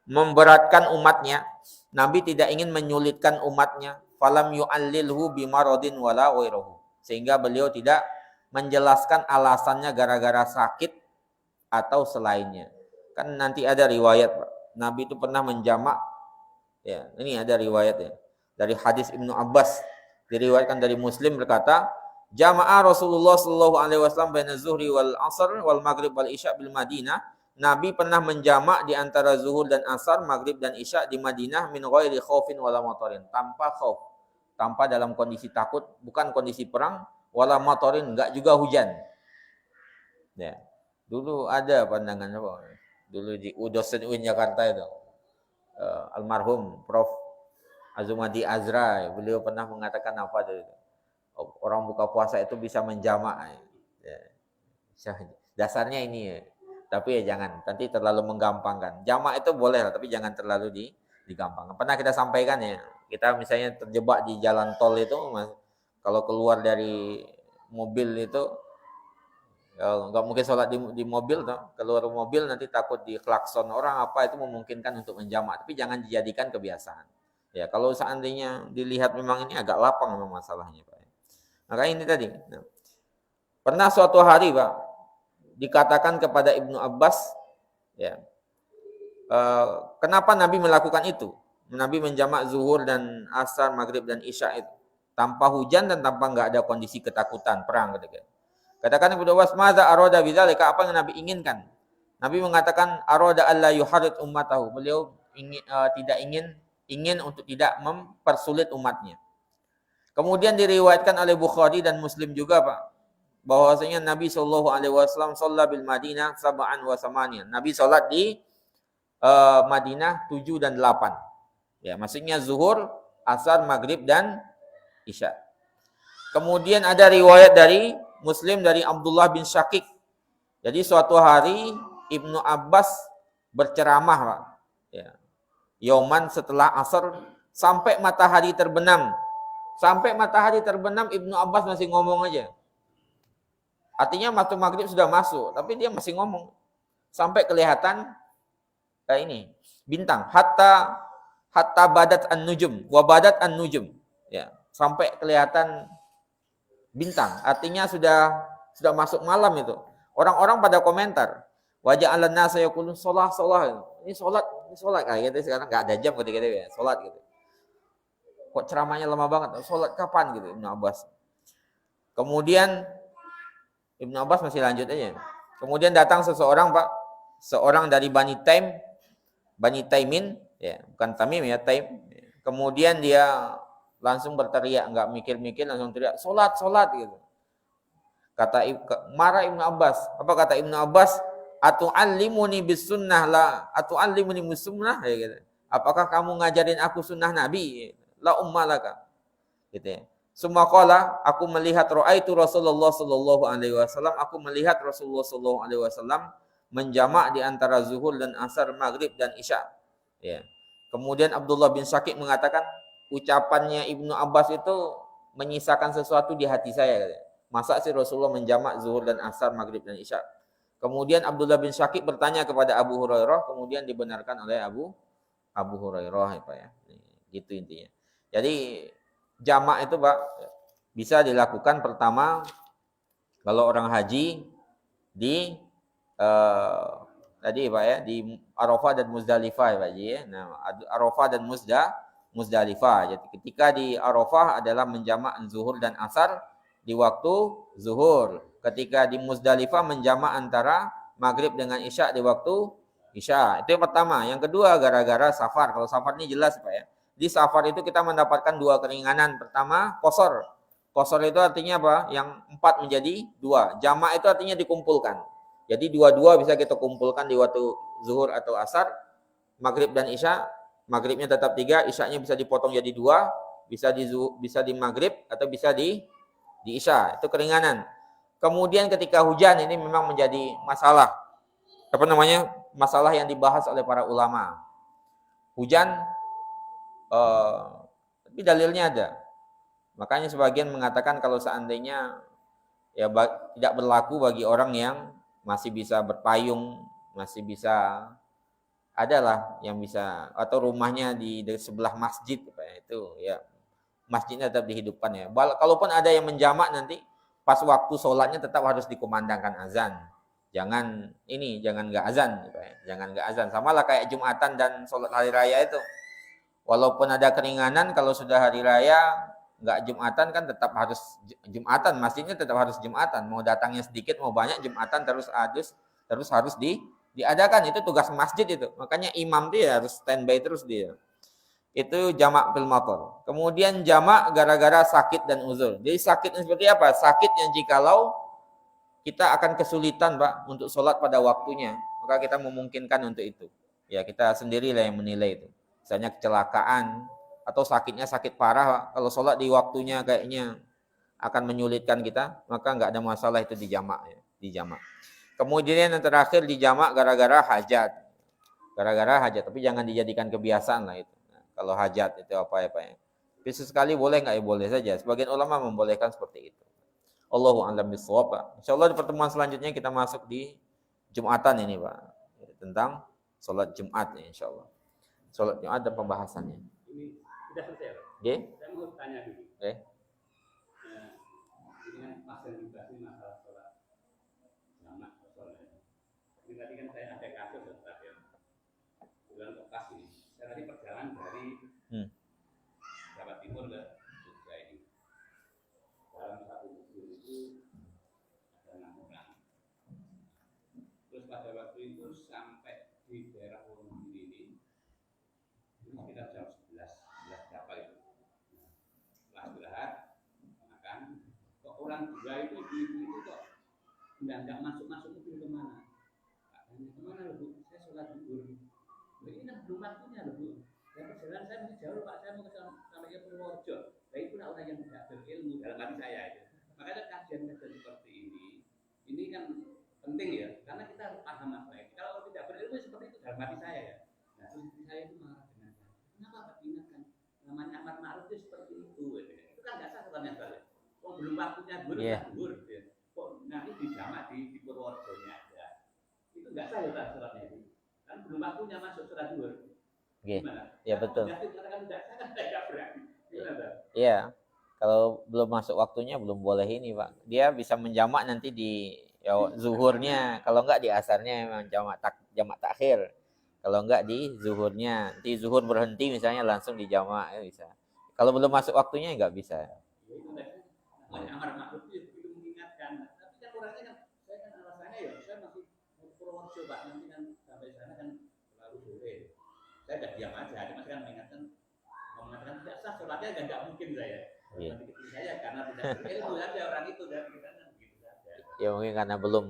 memberatkan umatnya, Nabi tidak ingin menyulitkan umatnya, falam yu'allilhu bimaradin wala wairahu, sehingga beliau tidak menjelaskan alasannya gara-gara sakit atau selainnya. Kan nanti ada riwayat Pak, Nabi itu pernah menjamak ya, ini ada riwayat ya, dari hadis Ibnu Abbas, diriwayatkan dari Muslim berkata, jama'a Rasulullah sallallahu alaihi wasallam baina zuhri wal asr wal maghrib wal isya bil Madinah. Nabi pernah menjamak di antara zuhur dan asar, maghrib dan isya di Madinah min ghairi khaufin wala matarin, tanpa khauf, tanpa dalam kondisi takut, bukan kondisi perang, wala matarin, enggak juga hujan. Ya. Dulu ada pandangan apa? Dulu di dosen UIN Jakarta itu. Almarhum Prof. Azumadi Azra, beliau pernah mengatakan apa itu? Orang buka puasa itu bisa menjamak. Ya. Dasarnya ini ya. Tapi ya jangan, nanti terlalu menggampangkan. Jamak itu boleh lah, tapi jangan terlalu digampangkan. Pernah kita sampaikan ya, Kita misalnya terjebak di jalan tol itu, kalau keluar dari mobil itu, nggak mungkin sholat di mobil toh. Keluar mobil nanti takut diklakson orang apa, itu memungkinkan untuk menjamak, tapi jangan dijadikan kebiasaan. Ya, kalau seandainya dilihat memang ini agak lapang memang masalahnya, Pak. Maka ini tadi. Nah, pernah suatu hari, Pak, dikatakan kepada Ibnu Abbas, ya, kenapa Nabi melakukan itu? Nabi menjamak zuhur dan asar, maghrib dan isya itu tanpa hujan dan tanpa nggak ada kondisi ketakutan perang ketika. Katakan Ibnu Abbas, "Madza arada bidzalika?" Apa yang Nabi inginkan? Nabi mengatakan, "Arada alla yuharrid ummatahu." Beliau tidak ingin untuk tidak mempersulit umatnya. Kemudian diriwayatkan oleh Bukhari dan Muslim juga, Pak, bahwasanya Nabi sallallahu alaihi wasallam shalla bil Madinah sab'an wa samanian. Nabi salat di Madinah 7 dan 8. Ya, maksudnya zuhur, asar, maghrib dan isya. Kemudian ada riwayat dari Muslim dari Abdullah bin Syakik. Jadi suatu hari Ibnu Abbas berceramah, Pak. Ya. Yoman setelah asar sampai matahari terbenam. Sampai matahari terbenam Ibnu Abbas masih ngomong aja. Artinya waktu maghrib sudah masuk, tapi dia masih ngomong. Sampai kelihatan ini bintang. Hatta badat an-nujum, wa badat an-nujum. Ya, sampai kelihatan bintang. Artinya sudah masuk malam itu. Orang-orang pada komentar, wajah alan-nas yaqulun shalah. Ini salat kayak gitu. Sekarang enggak ada jam ketika itu ya, salat gitu. Kok ceramahnya lama banget? Salat kapan gitu Ibnu Abbas. Kemudian Ibnu Abbas masih lanjut aja. Kemudian datang seseorang, Pak, seorang dari Bani Taimin, ya, bukan Tamim ya, Taim. Kemudian dia langsung berteriak, enggak mikir-mikir, langsung teriak, salat gitu. Marah Ibnu Abbas. Apa kata Ibnu Abbas? Atu'allimuni bis sunnah la atu'allimuni bis sunnah, ya gitu. Apakah kamu ngajarin aku sunnah Nabi? La ummalaka. Gitu ya. Semua qala, aku melihat ra'aitu Rasulullah sallallahu alaihi wasallam, aku melihat Rasulullah sallallahu alaihi wasallam menjamak di antara zuhur dan asar, maghrib dan isya. Ya. Kemudian Abdullah bin Syakik mengatakan, ucapannya Ibnu Abbas itu menyisakan sesuatu di hati saya. Gitu. Masa sih Rasulullah menjamak zuhur dan asar, maghrib dan isya? Kemudian Abdullah bin Syakik bertanya kepada Abu Hurairah, kemudian dibenarkan oleh Abu Hurairah, Pak ya. Gitu intinya. Jadi jamak itu, Pak, bisa dilakukan pertama kalau orang haji di tadi, Pak ya, di Arafah dan Muzdalifah ya, Pak Ji ya. Nah, Arafah dan Muzdalifah. Jadi ketika di Arafah adalah menjamak zuhur dan asar di waktu zuhur. Ketika di Muzdalifah menjamak antara maghrib dengan isya di waktu isya. Itu yang pertama. Yang kedua, gara-gara safar. Kalau safar ini jelas, Pak ya. Di safar itu kita mendapatkan dua keringanan. Pertama, qasar. Qasar itu artinya apa? Yang 4 menjadi 2. Jamak itu artinya dikumpulkan. Jadi dua-dua bisa kita kumpulkan di waktu zuhur atau asar, maghrib dan isya. Maghribnya tetap 3, isyanya bisa dipotong jadi 2, bisa di maghrib atau bisa di isya. Itu keringanan. Kemudian ketika hujan, ini memang menjadi masalah. Masalah yang dibahas oleh para ulama. Hujan, tapi dalilnya ada. Makanya sebagian mengatakan kalau seandainya ya tidak berlaku bagi orang yang masih bisa berpayung, masih bisa, adalah yang bisa, atau rumahnya di sebelah masjid, itu ya masjidnya tetap dihidupkan ya. Kalaupun ada yang menjamak nanti pas waktu sholatnya tetap harus dikumandangkan azan. Jangan nggak azan, jangan nggak azan. Sama lah kayak Jumatan dan sholat hari raya itu. Walaupun ada keringanan, kalau sudah hari raya nggak Jumatan kan tetap harus Jumatan, masjidnya tetap harus Jumatan. Mau datangnya sedikit mau banyak, Jumatan terus harus diadakan. Itu tugas masjid itu. Makanya imam dia harus standby terus dia. Itu jamak fil matar. Kemudian jamak gara-gara sakit dan uzur. Jadi sakitnya seperti apa? Sakit yang jikalau kita akan kesulitan, Pak, untuk sholat pada waktunya, maka kita memungkinkan untuk itu. Ya kita sendirilah yang menilai itu. Misalnya kecelakaan atau sakitnya sakit parah, kalau sholat di waktunya kayaknya akan menyulitkan kita, maka nggak ada masalah itu di jamak. Kemudian yang terakhir di jamak gara-gara hajat, tapi jangan dijadikan kebiasaan lah itu. kalau hajat itu apa-apa ya. Tapi sesekali boleh nggak ya boleh saja. Sebagian ulama membolehkan seperti itu. Allahu a'lam bishawab, Pak. Insyaallah di pertemuan selanjutnya kita masuk di Jumatan ini, Pak. Tentang sholat Jumat ya, insyaallah. Sholat Jumat dan pembahasannya. Ini sudah selesai, Pak. Oke. Saya mau tanya dulu. Oke. Ini kan Mas yang dibahas ini masalah sholat jamak sholat. Ini tadi kan saya ada kasus Ustaz ya. Bulan Okas ini. Saya tadi perjalanan dari Jawa Timur ke Jogja ini. Dalam satu mobil itu ada 6 orang. Terus pada waktu itu sampai di daerah Wonogiri ini sekitar jam 11 berapa itu. Setelah istirahat makan, kok orang dua itu ibu-ibu itu kok nggak masuk mobil kemana? Katanya kemana loh Bu? Saya sholat zuhur. Ini kan belum waktunya loh Bu. Dan perjalanan saya masih jauh Pak, saya mau ke sampai ke Purworejo. Nah itu orang yang tidak berilmu dalam hati saya itu. Makanya kajian-kajian seperti ini kan penting ya, karena kita harus paham masalah ini. Kalau tidak berilmu seperti itu dalam hati saya ya. Nah terus saya itu marah dengan saya. Kenapa Pak diingatkan? Namanya amar ma'ruf itu seperti itu. Itu kan nggak sah sebenarnya saya. Kok belum waktunya zuhur, ya. Kok nanti dijamak di Purworejonya aja. Itu nggak sah ya Pak suratnya itu. Kan belum waktunya masuk surat zuhur. Ya betul. Iya. Kalau belum masuk waktunya belum boleh ini, Pak. Dia bisa menjamak nanti di zuhurnya, kalau enggak di asarnya memang jamak takhir. Kalau enggak di zuhurnya, nanti zuhur berhenti misalnya langsung dijamak ya bisa. Kalau belum masuk waktunya enggak bisa. Amar ma'ruf itu begitu mengingatkan. Tapi kan orangnya kan saya kan alasannya ya saya masih Purworejo Pak, nanti kan sampai sana kan terlalu sore. Saya tidak diam aja, dia masih kan mengingatkan, mengatakan tidak sah sholatnya dan tidak mungkin saya. Nanti kecil saya karena tidak berilmu saja orang itu dan kita kan begitu saja. Ya mungkin karena belum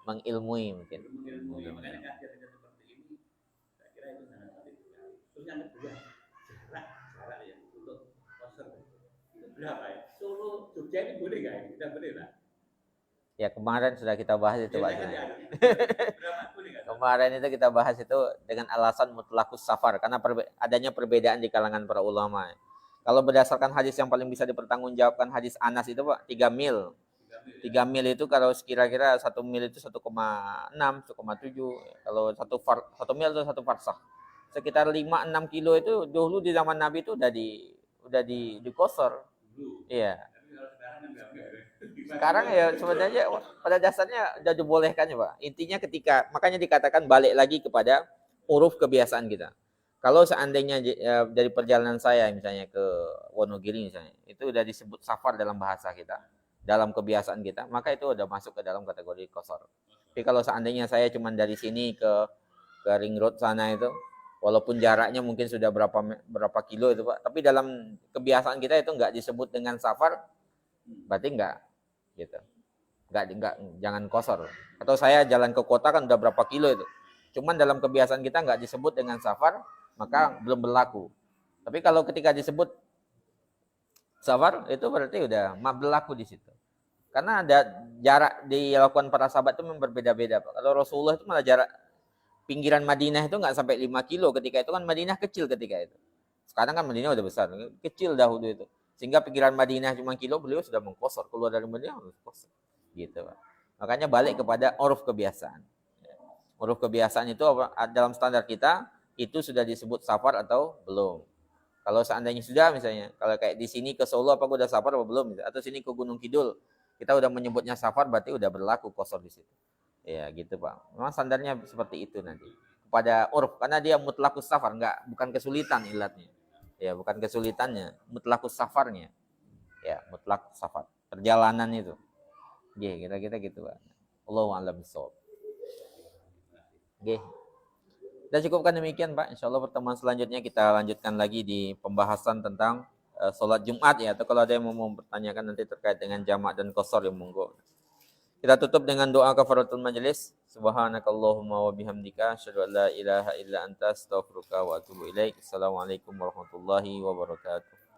mengilmui mungkin. Mengilmui, makanya kajian seperti ini, saya kira itu sangat penting sekali. Terus yang kedua, jarak ya untuk konser itu berapa ya? Solo Jogja ini boleh nggak? Tidak boleh lah. Ya kemarin sudah kita bahas itu Pak. Berapa? Kemarin itu kita bahas itu dengan alasan mutlakus safar karena adanya perbedaan di kalangan para ulama. Kalau berdasarkan hadis yang paling bisa dipertanggungjawabkan hadis Anas itu Pak 3 mil. 3 mil itu kalau kira-kira 1 mil itu 1,6, 1,7. Kalau 1 mil itu 1 farsakh. Sekitar 5-6 kilo itu dulu di zaman Nabi itu udah di qasar. Iya. Sekarang ya sebenarnya pada dasarnya sudah dibolehkan ya Pak. Intinya makanya dikatakan balik lagi kepada uruf kebiasaan kita. Kalau seandainya dari perjalanan saya misalnya ke Wonogiri misalnya, itu udah disebut safar dalam bahasa kita, dalam kebiasaan kita, maka itu udah masuk ke dalam kategori qasar. Tapi kalau seandainya saya cuma dari sini ke Ring Road sana itu, walaupun jaraknya mungkin sudah berapa kilo itu Pak, tapi dalam kebiasaan kita itu nggak disebut dengan safar, berarti nggak gitu. Nggak jangan qasar. Atau saya jalan ke kota kan udah berapa kilo itu. Cuman dalam kebiasaan kita nggak disebut dengan safar, maka belum berlaku. Tapi kalau ketika disebut safar itu berarti udah berlaku di situ. Karena ada jarak dilakukan para sahabat itu memang berbeda-beda. Kalau Rasulullah itu malah jarak pinggiran Madinah itu nggak sampai 5 kilo ketika itu kan Madinah kecil ketika itu. Sekarang kan Madinah udah besar, kecil dahulu itu. Sehingga pinggiran Madinah cuma kilo beliau sudah mengqasar, keluar dari Madinah harus qasar. Gitu, Pak. Makanya balik kepada uruf kebiasaan. Uruf kebiasaan itu dalam standar kita itu sudah disebut safar atau belum. Kalau seandainya sudah misalnya, kalau kayak di sini ke Solo apa udah safar atau belum? Atau sini ke Gunung Kidul, kita udah menyebutnya safar berarti udah berlaku qasar di situ. Ya gitu Pak. Memang standarnya seperti itu nanti. Kepada uruf karena dia mutlakus safar, bukan kesulitan ilatnya. Ya, bukan kesulitannya, mutlakus safarnya. Ya, mutlak safar. Perjalanan itu. Ya, kira-kira gitu Pak. Allahu a'lam bishawab. Oke. Kita cukupkan demikian Pak. Insyaallah pertemuan selanjutnya kita lanjutkan lagi di pembahasan tentang sholat Jumat ya. Atau kalau ada yang mau mempertanyakan nanti terkait dengan jamak dan qasar ya monggo. Kita tutup dengan doa kafaratul majelis. Subhanakallahumma wa bihamdika asyhadu an la ilaha illa anta astaghfiruka wa atubu ilaik. Assalamualaikum warahmatullahi wabarakatuh.